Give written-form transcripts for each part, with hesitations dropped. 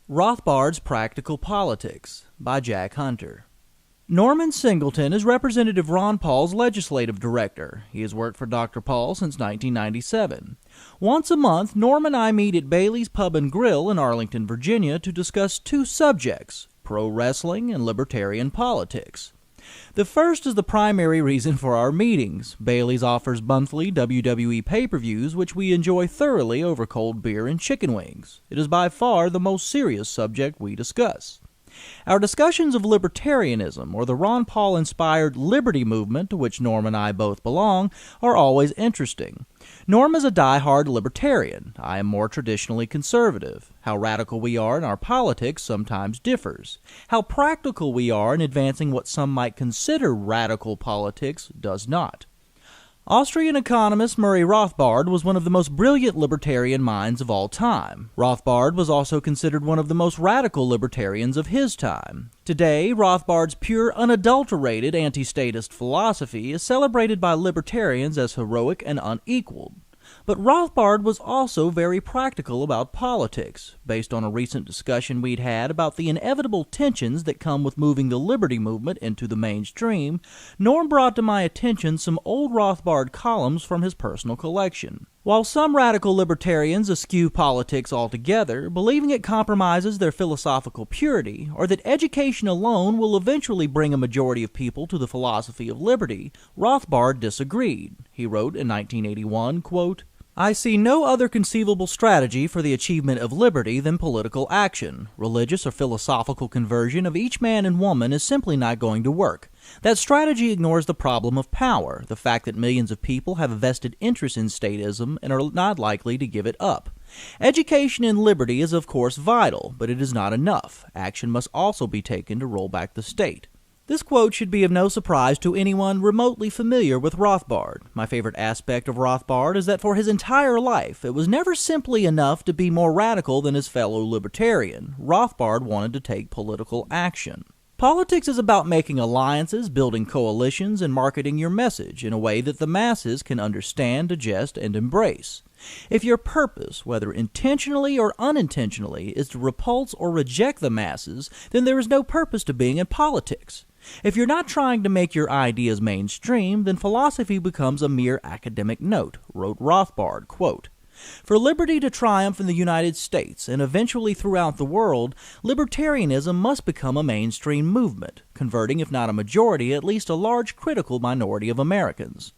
Rothbard's Practical Politics by Jack Hunter. Norman Singleton is Representative Ron Paul's legislative director. He has worked for Dr. Paul since 1997. Once a month, Norm and I meet at Bailey's Pub and Grill in Arlington, Virginia to discuss two subjects, pro wrestling and libertarian politics. The first is the primary reason for our meetings. Bailey's offers monthly WWE pay-per-views, which we enjoy thoroughly over cold beer and chicken wings. It is by far the most serious subject we discuss. Our discussions of libertarianism, or the Ron Paul-inspired liberty movement to which Norm and I both belong, are always interesting. Norm is a die-hard libertarian. I am more traditionally conservative. How radical we are in our politics sometimes differs. How practical we are in advancing what some might consider radical politics does not. Austrian economist Murray Rothbard was one of the most brilliant libertarian minds of all time. Rothbard was also considered one of the most radical libertarians of his time. Today, Rothbard's pure, unadulterated anti-statist philosophy is celebrated by libertarians as heroic and unequaled. But Rothbard was also very practical about politics. Based on a recent discussion we'd had about the inevitable tensions that come with moving the liberty movement into the mainstream, Norm brought to my attention some old Rothbard columns from his personal collection. While some radical libertarians eschew politics altogether, believing it compromises their philosophical purity, or that education alone will eventually bring a majority of people to the philosophy of liberty, Rothbard disagreed. He wrote in 1981, quote, "I see no other conceivable strategy for the achievement of liberty than political action. Religious or philosophical conversion of each man and woman is simply not going to work. That strategy ignores the problem of power, the fact that millions of people have a vested interest in statism and are not likely to give it up. Education and liberty is of course vital, but it is not enough. Action must also be taken to roll back the state." This quote should be of no surprise to anyone remotely familiar with Rothbard. My favorite aspect of Rothbard is that for his entire life, it was never simply enough to be more radical than his fellow libertarian. Rothbard wanted to take political action. Politics is about making alliances, building coalitions, and marketing your message in a way that the masses can understand, digest, and embrace. If your purpose, whether intentionally or unintentionally, is to repulse or reject the masses, then there is no purpose to being in politics. If you're not trying to make your ideas mainstream, then philosophy becomes a mere academic note, wrote Rothbard, quote, "For liberty to triumph in the United States and eventually throughout the world, libertarianism must become a mainstream movement, converting, if not a majority, at least a large critical minority of Americans."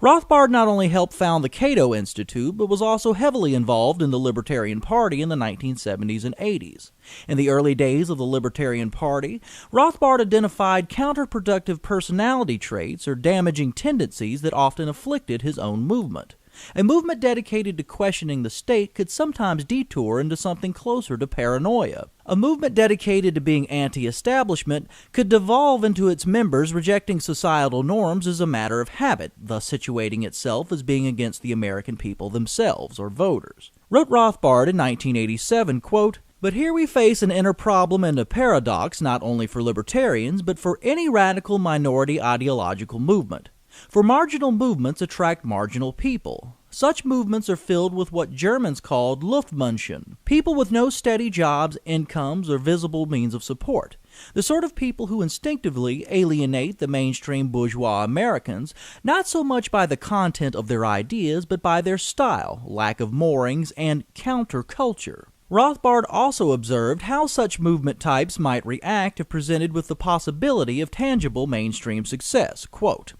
Rothbard not only helped found the Cato Institute, but was also heavily involved in the Libertarian Party in the 1970s and 80s. In the early days of the Libertarian Party, Rothbard identified counterproductive personality traits or damaging tendencies that often afflicted his own movement. A movement dedicated to questioning the state could sometimes detour into something closer to paranoia. A movement dedicated to being anti-establishment could devolve into its members rejecting societal norms as a matter of habit, thus situating itself as being against the American people themselves, or voters. Wrote Rothbard in 1987, quote, "But here we face an inner problem and a paradox not only for libertarians, but for any radical minority ideological movement. For marginal movements attract marginal people. Such movements are filled with what Germans called Luftmenschen, people with no steady jobs, incomes, or visible means of support. The sort of people who instinctively alienate the mainstream bourgeois Americans, not so much by the content of their ideas, but by their style, lack of moorings, and counterculture." Rothbard also observed how such movement types might react if presented with the possibility of tangible mainstream success. Quote,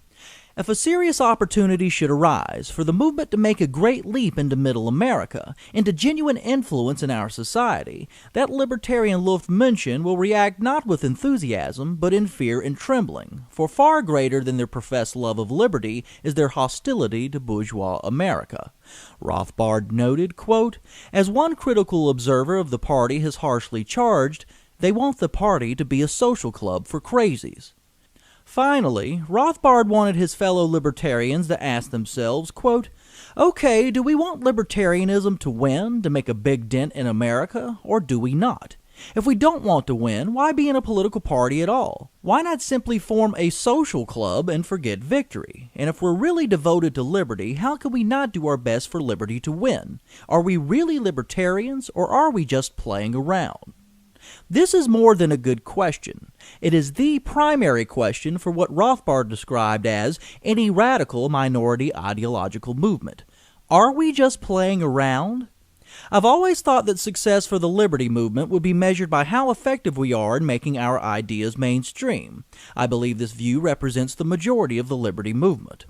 "If a serious opportunity should arise for the movement to make a great leap into Middle America, into genuine influence in our society, that libertarian Luftmenschen will react not with enthusiasm, but in fear and trembling, for far greater than their professed love of liberty is their hostility to bourgeois America." Rothbard noted, quote, "As one critical observer of the party has harshly charged, they want the party to be a social club for crazies." Finally, Rothbard wanted his fellow libertarians to ask themselves, quote, "Okay, do we want libertarianism to win, to make a big dent in America, or do we not? If we don't want to win, why be in a political party at all? Why not simply form a social club and forget victory? And if we're really devoted to liberty, how can we not do our best for liberty to win? Are we really libertarians, or are we just playing around?" This is more than a good question. It is the primary question for what Rothbard described as any radical minority ideological movement. Are we just playing around? I've always thought that success for the liberty movement would be measured by how effective we are in making our ideas mainstream. I believe this view represents the majority of the liberty movement.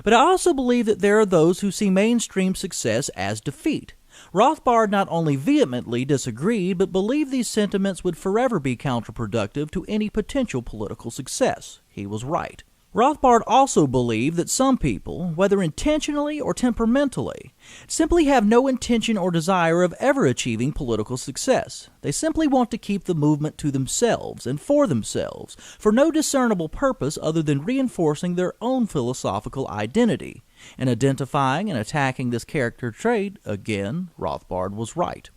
But I also believe that there are those who see mainstream success as defeat. Rothbard not only vehemently disagreed, but believed these sentiments would forever be counterproductive to any potential political success. He was right. Rothbard also believed that some people, whether intentionally or temperamentally, simply have no intention or desire of ever achieving political success. They simply want to keep the movement to themselves and for themselves, for no discernible purpose other than reinforcing their own philosophical identity. In identifying and attacking this character trait, again, Rothbard was right.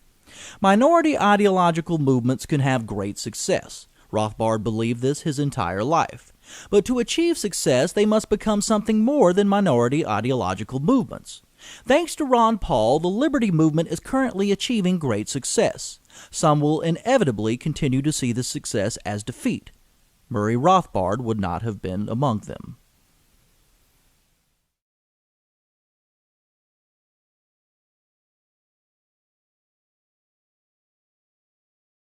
Minority ideological movements can have great success. Rothbard believed this his entire life. But to achieve success, they must become something more than minority ideological movements. Thanks to Ron Paul, the liberty movement is currently achieving great success. Some will inevitably continue to see this success as defeat. Murray Rothbard would not have been among them.